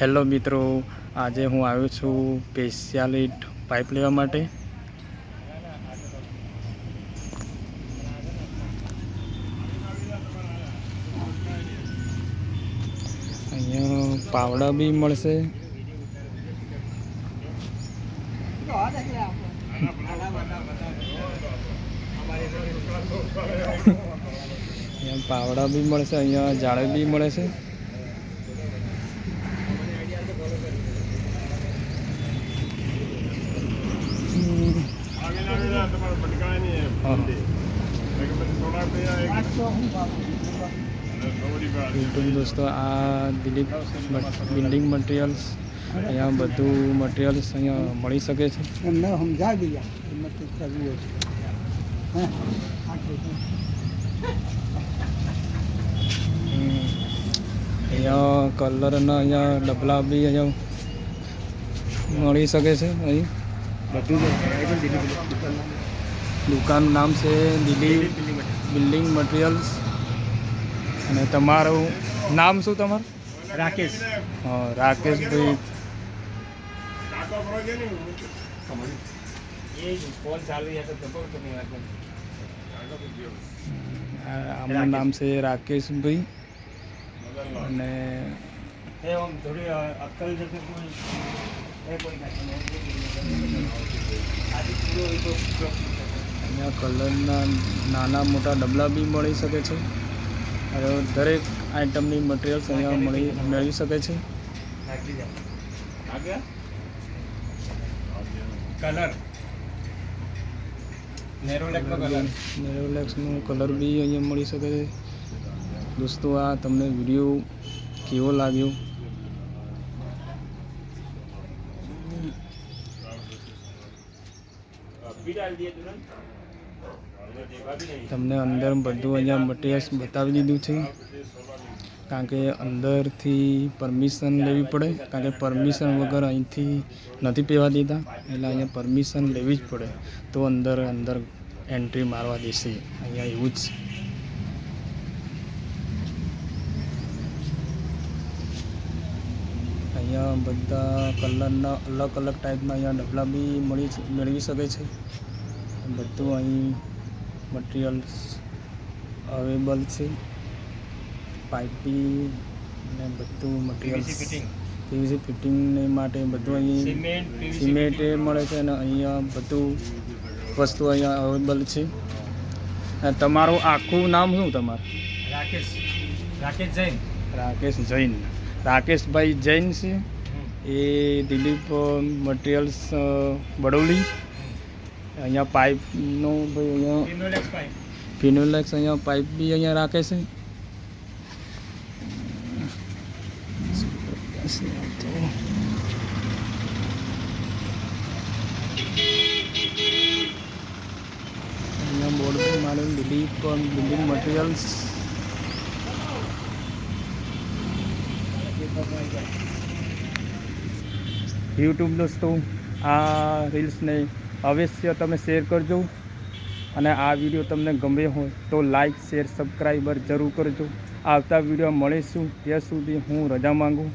Hello મિત્રો, આજે હું આવ્યો છું સ્પેશિયાલિટ પાઇપ લેવા માટે. અહીંયા પાવડા બી મળશે. અહીંયા પાવડા બી મળશે, અહીંયા જાળી બી મળે છે. દોસ્તો, આ દિલીપ બિલ્ડિંગ મટીરિયલ્સ, અહીંયા બધું મટીરિયલ્સ અહીંયા મળી શકે છે. અહીંયા કલરના અહીંયા ડબલા બી અહીંયા મળી શકે છે. અહીં દુકાનનું નામ છે દિલીપ બિલ્ડિંગ મટીરિયલ્સ. અને તમારું નામ શું? તમારું? રાકેશ. હા, રાકેશભાઈ. આમનું નામ છે રાકેશભાઈ. અને અહીંયા કલરના નાના મોટા ડબલા બી મળી શકે છે. હવે દરેક આઇટમની મટીરિયલ્સ અહીંયા મેળવી શકે છે. કલર નેરોલેક્સનો કલર બી અહીંયા મળી શકે છે. દોસ્તો, આ તમને વિડીયો કેવો લાગ્યો? તમને અંદર બધું અહીંયા મટીરિયલ્સ બતાવી દીધું છે. કારણ કે અંદરથી પરમિશન લેવી પડે, કારણ કે પરમિશન વગર અહીંથી નથી પહેવા દેતા. એટલે અહીંયા પરમિશન લેવી જ પડે તો અંદર એન્ટ્રી મારવા દેશે. અહીંયા એવું જ. અહીંયા બધા કલરના અલગ અલગ ટાઈપના અહીંયા ડબલા બી મેળવી શકે છે. બધું અહીં મટીરિયલ્સ અવેલેબલ છે. પાઇપિંગ ને બધું મટીરિયલ્સ, પીવીસી ફિટિંગને માટે બધું અહીં સિમેન્ટ મળે છે. અને અહીંયા બધું વસ્તુ અહીંયા અવેલેબલ છે. તમારું આખું નામ શું? તમારું? રાકેશ જૈન. રાકેશભાઈ જૈન છે. એ દિલીપ મટીરિયલ્સ બડોલી. અહીંયા પાઇપનો ભાઈ અહીંયા ફિનોલેક્સ અહીંયા પાઇપ બી અહીંયા રાખે છે. અહીંયા બોર્ડ બી મારેલું દિલીપ બિલ્ડિંગ મટીરિયલ્સ. યુટ્યુબ દોસ્તો, આ રીલ્સને અવશ્ય તમે શેર કરજો. અને આ વિડીયો તમને ગમે હોય તો લાઈક, શેર, સબસ્ક્રાઈબર જરૂર કરજો. આવતા વિડીયો મળીશું. ત્યાં સુધી હું રજા માંગું.